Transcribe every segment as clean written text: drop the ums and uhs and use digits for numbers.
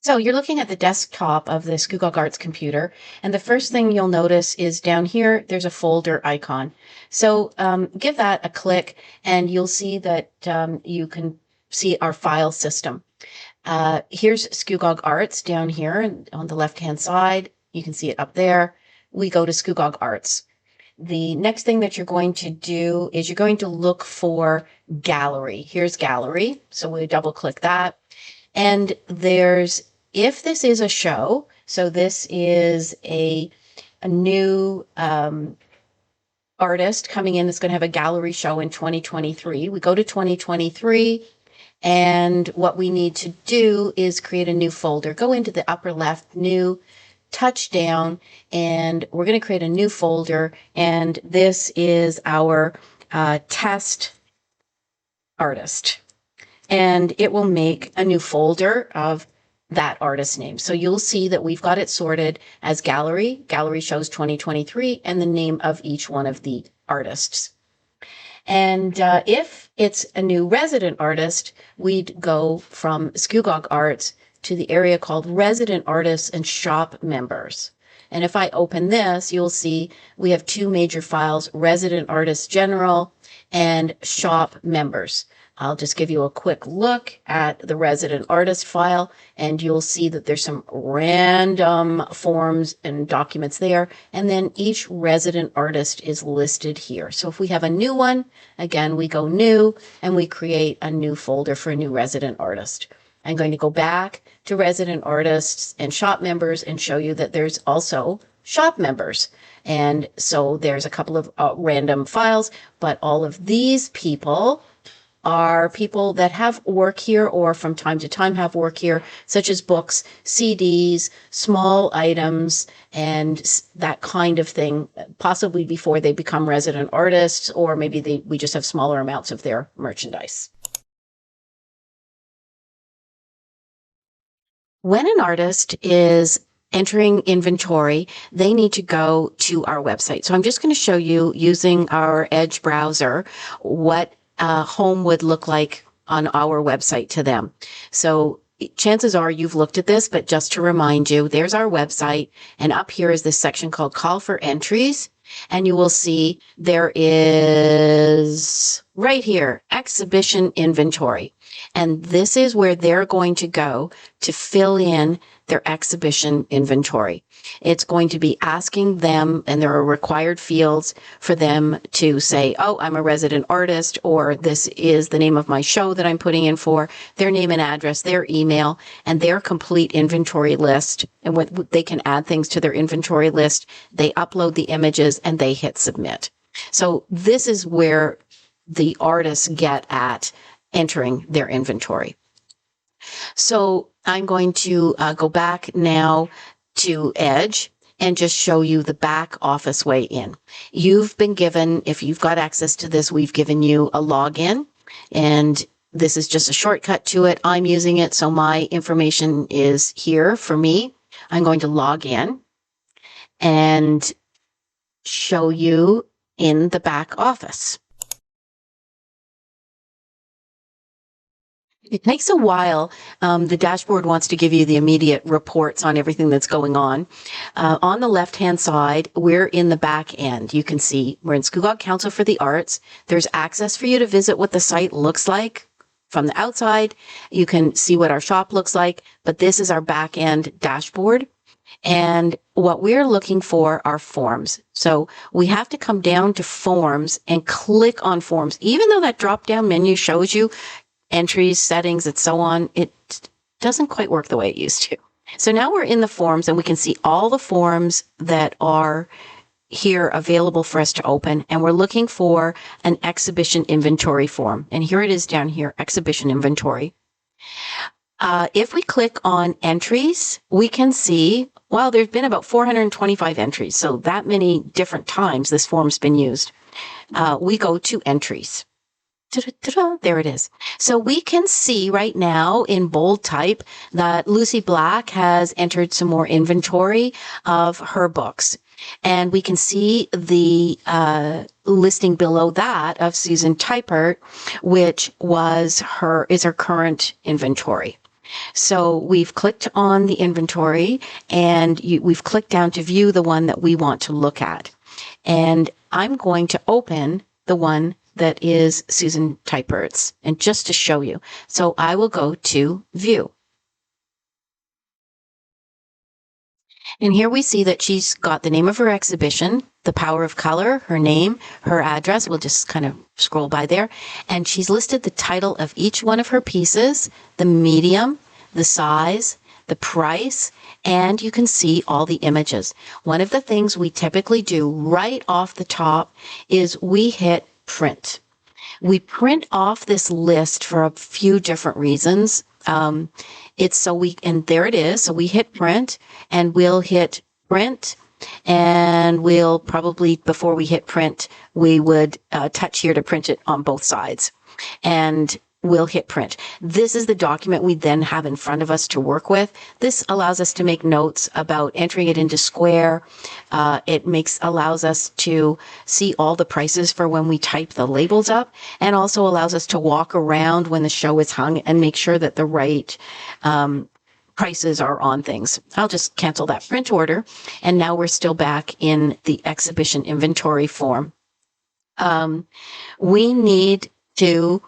So you're looking at the desktop of the Scugog Arts computer, and the first thing you'll notice is down here, there's a folder icon. So give that a click, and you'll see that you can see our file system. Here's Scugog Arts down here on the left-hand side. You can see it up there. We go to Scugog Arts. The next thing that you're going to do is you're going to look for Gallery. Here's Gallery. So we double click that. And if this is a show, so this is a new artist coming in that's going to have a gallery show in 2023. We go to 2023, and what we need to do is create a new folder. Go into the upper left, new, touch down, and we're going to create a new folder, and this is our test artist. And it will make a new folder of that artist's name. So you'll see that we've got it sorted as gallery shows 2023, and the name of each one of the artists. And if it's a new resident artist, we'd go from Scugog Arts to the area called Resident Artists and Shop Members. And if I open this, you'll see we have two major files, Resident Artists General and Shop Members. I'll just give you a quick look at the resident artist file, and you'll see that there's some random forms and documents there. And then each resident artist is listed here. So if we have a new one, again, we go new and we create a new folder for a new resident artist. I'm going to go back to resident artists and shop members and show you that there's also shop members. And so there's a couple of random files, but all of these people are people that have work here or from time to time have work here, such as books, CDs, small items, and that kind of thing, possibly before they become resident artists, or maybe we just have smaller amounts of their merchandise. When an artist is entering inventory, they need to go to our website. So I'm just going to show you using our Edge browser what home would look like on our website to them. So chances are you've looked at this, but just to remind you, there's our website, and up here is this section called Call for Entries, and you will see there is right here, Exhibition Inventory. And this is where they're going to go to fill in their exhibition inventory. It's going to be asking them, and there are required fields for them to say, oh, I'm a resident artist, or this is the name of my show that I'm putting in for, their name and address, their email, and their complete inventory list. And when they can add things to their inventory list, they upload the images and they hit submit. So this is where the artists get at entering their inventory. So I'm going to go back now to Edge and just show you the back office way in. You've been given, if you've got access to this, we've given you a login, and this is just a shortcut to it. I'm using it, so my information is here for me. I'm going to log in and show you in the back office. It takes a while. The dashboard wants to give you the immediate reports on everything that's going on. On the left-hand side, we're in the back end. You can see we're in Scugog Council for the Arts. There's access for you to visit what the site looks like from the outside. You can see what our shop looks like, but this is our back end dashboard. And what we're looking for are forms. So we have to come down to forms and click on forms. Even though that drop-down menu shows you entries, settings, and so on, it doesn't quite work the way it used to. So now we're in the forms, and we can see all the forms that are here available for us to open, and we're looking for an exhibition inventory form. And here it is down here, exhibition inventory. If we click on entries, we can see, well, there's been about 425 entries, so that many different times this form's been used. We go to entries. There it is. So we can see right now in bold type that Lucy Black has entered some more inventory of her books. And we can see the listing below that of Susan Typert, which is her current inventory. So we've clicked on the inventory and we've clicked down to view the one that we want to look at. And I'm going to open the one that is Susan Teipert's, and just to show you. So I will go to view. And here we see that she's got the name of her exhibition, The Power of Color, her name, her address. We'll just kind of scroll by there. And she's listed the title of each one of her pieces, the medium, the size, the price, and you can see all the images. One of the things we typically do right off the top is we hit print. We print off this list for a few different reasons. It's so and there it is. So we hit print and we'll hit print, and we'll probably, before we hit print, we would touch here to print it on both sides, and we'll hit print. This is the document we then have in front of us to work with. This allows us to make notes about entering it into Square. It allows us to see all the prices for when we type the labels up, and also allows us to walk around when the show is hung and make sure that the right prices are on things. I'll just cancel that print order. And now we're still back in the exhibition inventory form. We need to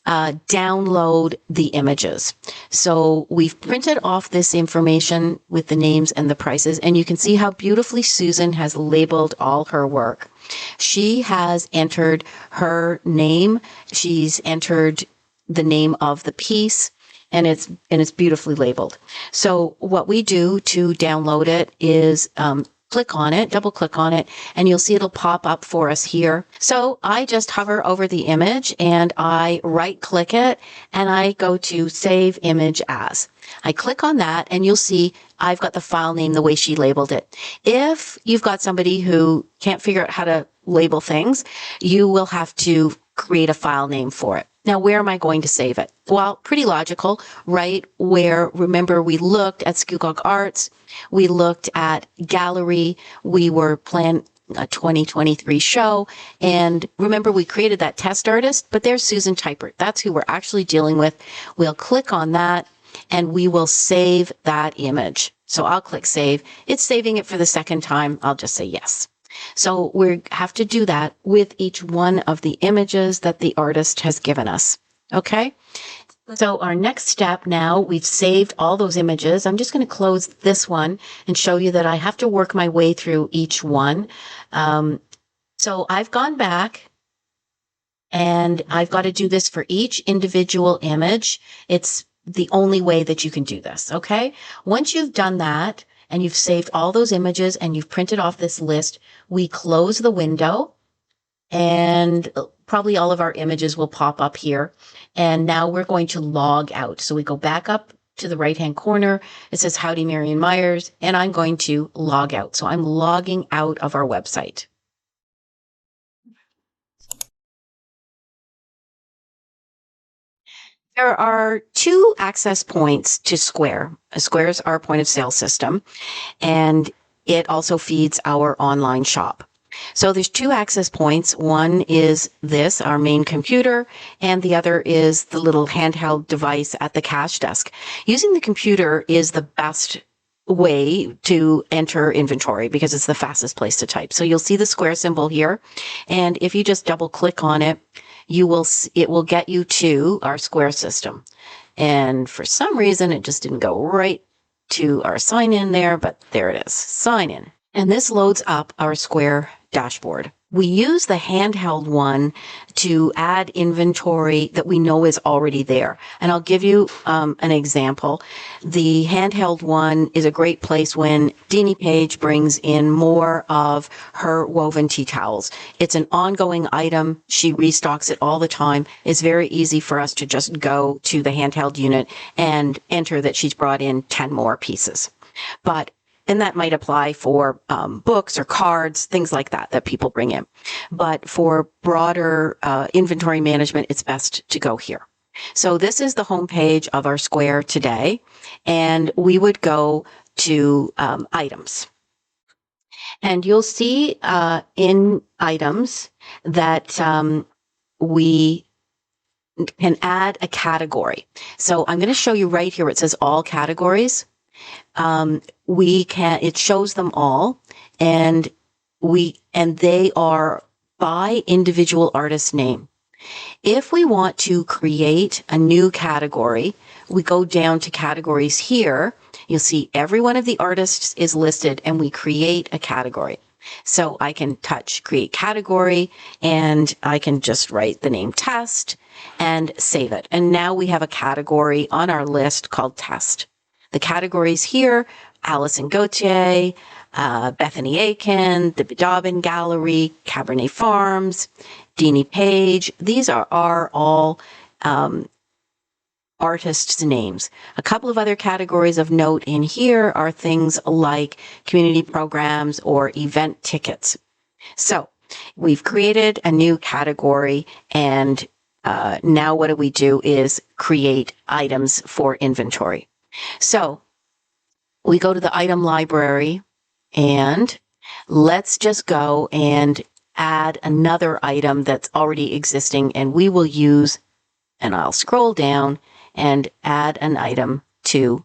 download the images. So we've printed off this information with the names and the prices, and you can see how beautifully Susan has labeled all her work. She has entered her name. She's entered the name of the piece, and it's beautifully labeled. So what we do to download it is click on it, double click on it, and you'll see it'll pop up for us here. So I just hover over the image and I right click it and I go to save image as. I click on that and you'll see I've got the file name the way she labeled it. If you've got somebody who can't figure out how to label things, you will have to create a file name for it. Now, where am I going to save it? Well, pretty logical, right where, remember, we looked at Scugog Arts, we looked at Gallery, we were planning a 2023 show, and remember, we created that test artist, but there's Susan Teipert. That's who we're actually dealing with. We'll click on that, and we will save that image. So I'll click save. It's saving it for the second time. I'll just say yes. So we have to do that with each one of the images that the artist has given us. Okay. So our next step now, we've saved all those images. I'm just going to close this one and show you that I have to work my way through each one. So I've gone back and I've got to do this for each individual image. It's the only way that you can do this. Okay. Once you've done that, and you've saved all those images and you've printed off this list, we close the window and probably all of our images will pop up here. And now we're going to log out. So we go back up to the right-hand corner. It says, Howdy, Marion Myers, and I'm going to log out. So I'm logging out of our website. There are two access points to Square. Square is our point of sale system, and it also feeds our online shop. So there's two access points. One is this, our main computer, and the other is the little handheld device at the cash desk. Using the computer is the best way to enter inventory because it's the fastest place to type. So you'll see the Square symbol here, and if you just double click on it, it will get you to our Square system. And for some reason, it just didn't go right to our sign in there, but there it is, sign in. And this loads up our Square dashboard. We use the handheld one to add inventory that we know is already there. And I'll give you an example. The handheld one is a great place when Deanie Page brings in more of her woven tea towels. It's an ongoing item. She restocks it all the time. It's very easy for us to just go to the handheld unit and enter that she's brought in 10 more pieces. And that might apply for books or cards, things like that people bring in. But for broader inventory management, it's best to go here. So this is the homepage of our Square today, and we would go to items. And you'll see in items that we can add a category. So I'm going to show you right here where it says all categories. It shows them all, and they are by individual artist name. If we want to create a new category, we go down to categories here. You'll see every one of the artists is listed, and we create a category. So I can touch create category, and I can just write the name test and save it. And now we have a category on our list called test. The categories here, Alison Gauthier, Bethany Aiken, the Bedobin Gallery, Cabernet Farms, Deanie Page. These are all artists' names. A couple of other categories of note in here are things like community programs or event tickets. So we've created a new category, and now what do we do is create items for inventory. So we go to the item library, and let's just go and add another item that's already existing, and we will use, and I'll scroll down and add an item to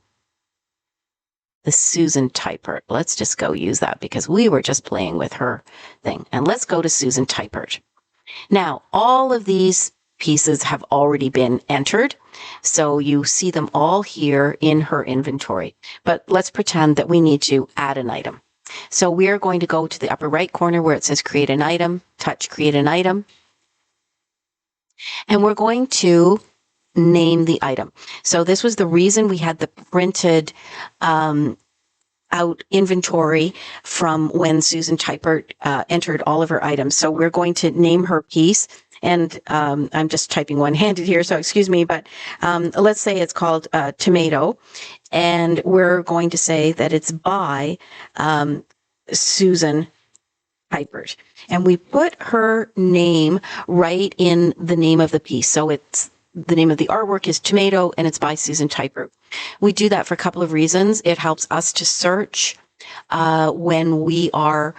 the Susan Teichert. Let's just go use that because we were just playing with her thing. And let's go to Susan Teichert. Now, all of these pieces have already been entered, so you see them all here in her inventory. But let's pretend that we need to add an item. So we are going to go to the upper right corner where it says create an item, touch create an item, and we're going to name the item. So this was the reason we had the printed out inventory from when Susan Teichert entered all of her items. So we're going to name her piece, and I'm just typing one-handed here, so excuse me, but let's say it's called Tomato, and we're going to say that it's by Susan Teichert. And we put her name right in the name of the piece. So it's the name of the artwork is Tomato, and it's by Susan Teichert. We do that for a couple of reasons. It helps us to search when we are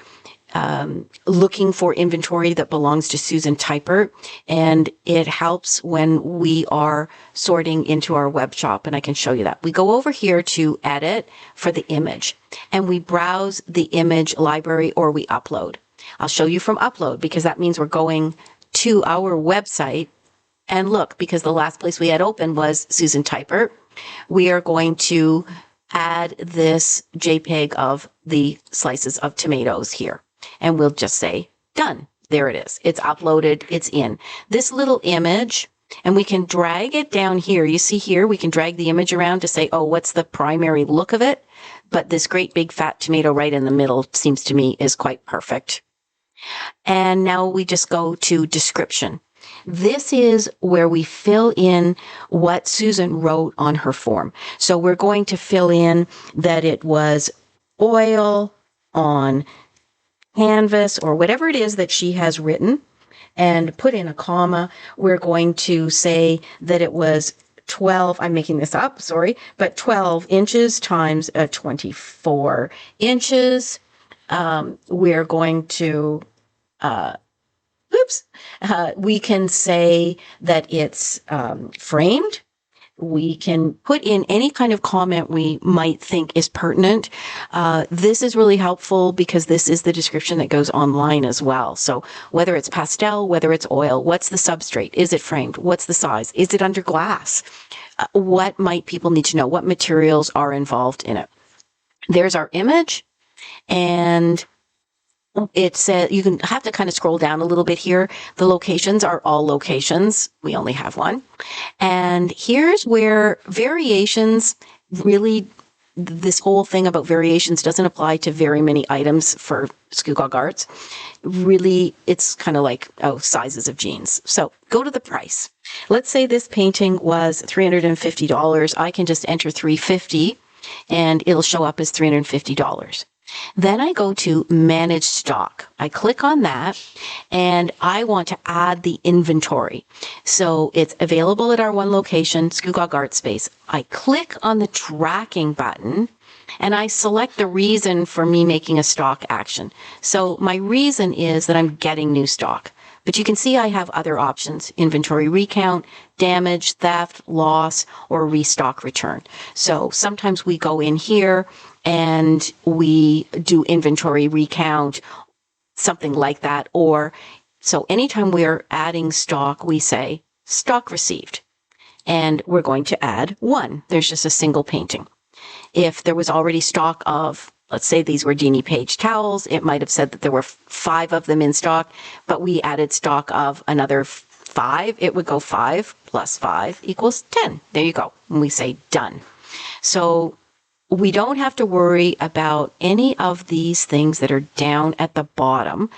looking for inventory that belongs to Susan Teichert, and it helps when we are sorting into our web shop, and I can show you that. We go over here to edit for the image, and we browse the image library, or we upload. I'll show you from upload because that means we're going to our website, and look, because the last place we had open was Susan Teichert, we are going to add this JPEG of the slices of tomatoes here. And we'll just say done. There it is. It's uploaded. It's in. This little image, and we can drag it down here. You see here, we can drag the image around to say, oh, what's the primary look of it? But this great big fat tomato right in the middle seems to me is quite perfect. And now we just go to description. This is where we fill in what Susan wrote on her form. So we're going to fill in that it was oil on canvas or whatever it is that she has written, and put in a comma. We're going to say that it was 12, I'm making this up, sorry, but 12 inches times 24 inches. We're going to, we can say that it's framed. We can put in any kind of comment we might think is pertinent. This is really helpful because this is the description that goes online as well. So whether it's pastel, whether it's oil, what's the substrate? Is it framed? What's the size? Is it under glass? What might people need to know? What materials are involved in it? There's our image, and it says you can have to kind of scroll down a little bit here. The locations are all locations. We only have one. And here's where variations really, this whole thing about variations doesn't apply to very many items for Scugog Arts. Really, it's kind of like, oh, sizes of jeans. So go to the price. Let's say this painting was $350. I can just enter $350 and it'll show up as $350. Then I go to manage stock. I click on that and I want to add the inventory. So it's available at our one location, Scugog Art Space. I click on the tracking button and I select the reason for me making a stock action. So my reason is that I'm getting new stock. But you can see I have other options: inventory recount, damage, theft, loss, or restock return. So sometimes we go in here and we do inventory recount, something like that. Or so anytime we're adding stock, we say stock received, and we're going to add 1. There's just a single painting. If there was already stock of, let's say these were Deanie Page towels, it might have said that there were 5 of them in stock, but we added stock of another 5. It would go 5 plus 5 equals 10. There you go. And we say done. So we don't have to worry about any of these things that are down at the bottom,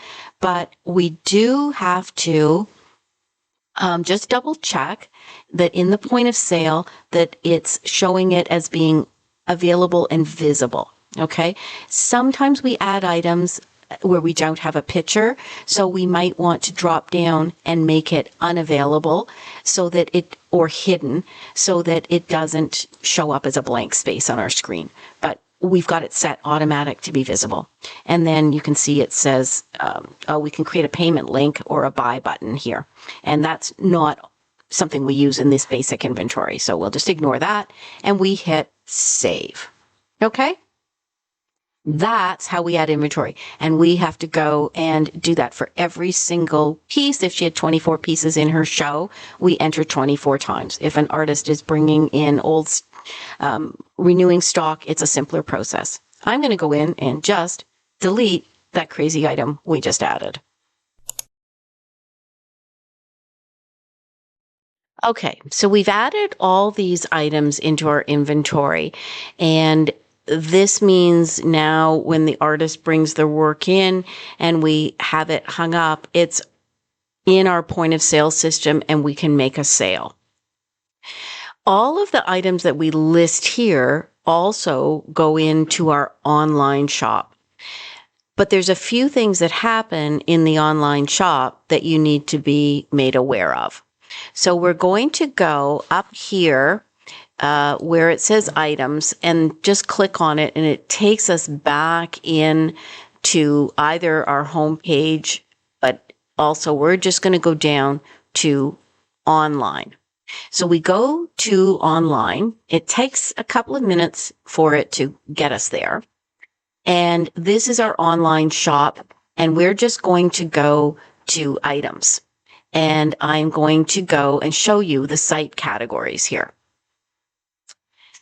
but we do have to just double check that in the point of sale that it's showing it as being available and visible. Okay. Sometimes we add items where we don't have a picture, so we might want to drop down and make it unavailable so that it, or hidden, so that it doesn't show up as a blank space on our screen. But we've got it set automatic to be visible. And then you can see it says, we can create a payment link or a buy button here. And that's not something we use in this basic inventory. So we'll just ignore that and we hit save. Okay. That's how we add inventory. And we have to go and do that for every single piece. If she had 24 pieces in her show, we enter 24 times. If an artist is bringing in old, renewing stock, it's a simpler process. I'm going to go in and just delete that crazy item we just added. Okay, so we've added all these items into our inventory, and this means now when the artist brings their work in and we have it hung up, it's in our point of sale system and we can make a sale. All of the items that we list here also go into our online shop. But there's a few things that happen in the online shop that you need to be made aware of. So we're going to go up here where it says items and just click on it, and it takes us back in to either our home page, but also we're just going to go down to online. So we go to online. It takes a couple of minutes for it to get us there. And this is our online shop, and we're just going to go to items. And I'm going to go and show you the site categories here.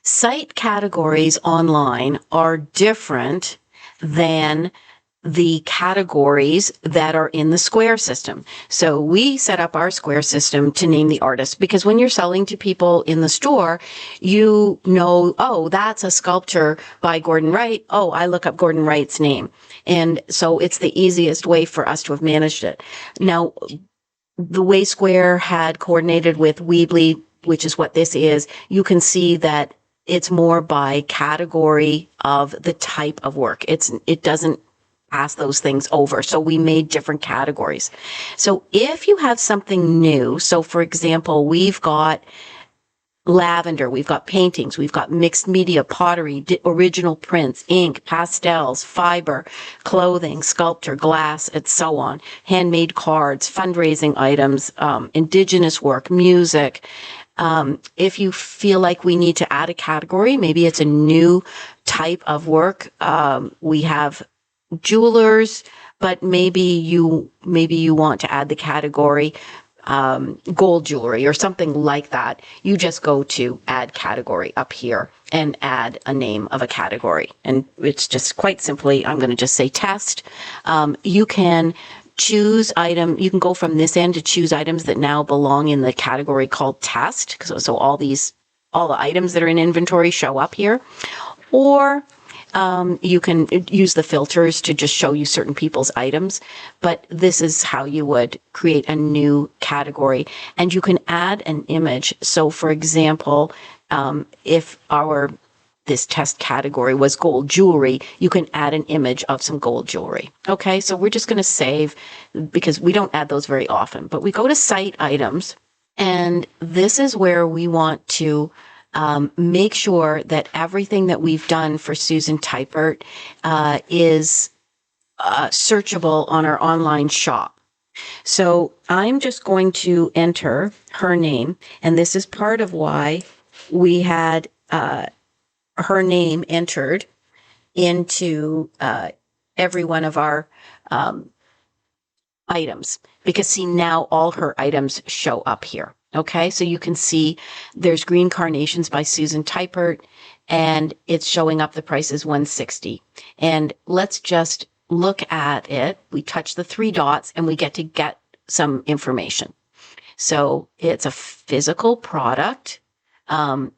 Site categories online are different than the categories that are in the Square system. So we set up our Square system to name the artist, because when you're selling to people in the store, you know, oh, that's a sculpture by Gordon Wright. Oh, I look up Gordon Wright's name. And so it's the easiest way for us to have managed it. Now, the way Square had coordinated with Weebly, which is what this is, you can see that it's more by category of the type of work. It doesn't pass those things over. So we made different categories. So if you have something new, so for example, we've got lavender, we've got paintings, we've got mixed media, pottery, original prints, ink, pastels, fiber, clothing, sculpture, glass, and so on, handmade cards, fundraising items, indigenous work, music. If you feel like we need to add a category, maybe it's a new type of work. We have jewelers, but maybe you want to add the category gold jewelry or something like that. You just go to add category up here and add a name of a category. And it's just quite simply, I'm going to just say test. You can choose item. You can go from this end to choose items that now belong in the category called test. So all the items that are in inventory show up here. Or you can use the filters to just show you certain people's items, but this is how you would create a new category. And you can add an image. So for example, if this test category was gold jewelry, you can add an image of some gold jewelry. Okay, so we're just going to save, because we don't add those very often, but we go to site items, and this is where we want to make sure that everything that we've done for Susan Teichert is searchable on our online shop. So I'm just going to enter her name, and this is part of why we had her name entered into every one of our items, because see, now all her items show up here. Okay, so you can see there's Green Carnations by Susan Typert, and it's showing up, the price is $160. And let's just look at it. We touch the three dots and we get some information. So it's a physical product. I'm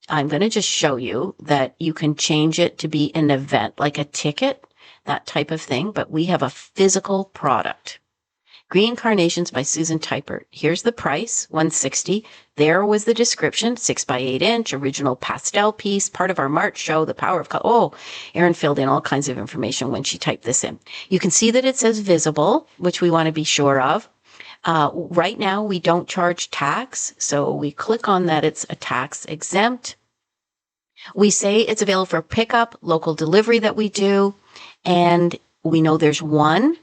going to just show you that you can change it to be an event, like a ticket, that type of thing, but we have a physical product. Green Carnations by Susan Typert. Here's the price, $160. There was the description, 6 by 8 inch, original pastel piece, part of our March show, The Power of Color. Oh, Erin filled in all kinds of information when she typed this in. You can see that it says visible, which we want to be sure of. Right now, we don't charge tax, so we click on that it's a tax exempt. We say it's available for pickup, local delivery that we do, and we know there's one,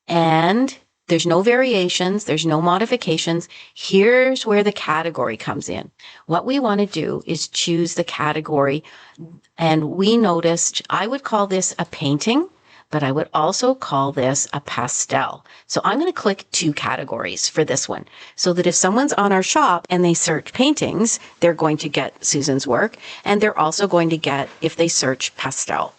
and there's no variations, there's no modifications. Here's where the category comes in. What we want to do is choose the category, and we noticed, I would call this a painting, but I would also call this a pastel. So I'm going to click 2 categories for this one, so that if someone's on our shop and they search paintings, they're going to get Susan's work, and they're also going to get, if they search pastel.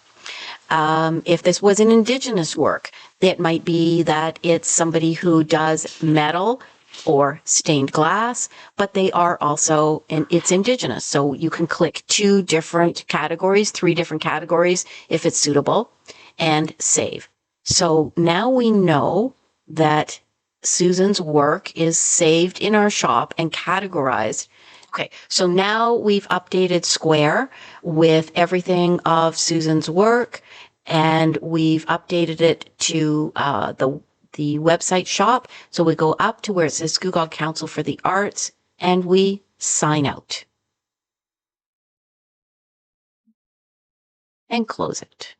If this was an Indigenous work, it might be that it's somebody who does metal or stained glass, but they are also, and it's Indigenous. So you can click 2 different categories, 3 different categories if it's suitable, and save. So now we know that Susan's work is saved in our shop and categorized. Okay, so now we've updated Square with everything of Susan's work, and we've updated it to the website shop. So we go up to where it says Scugog Council for the Arts, and we sign out and close it.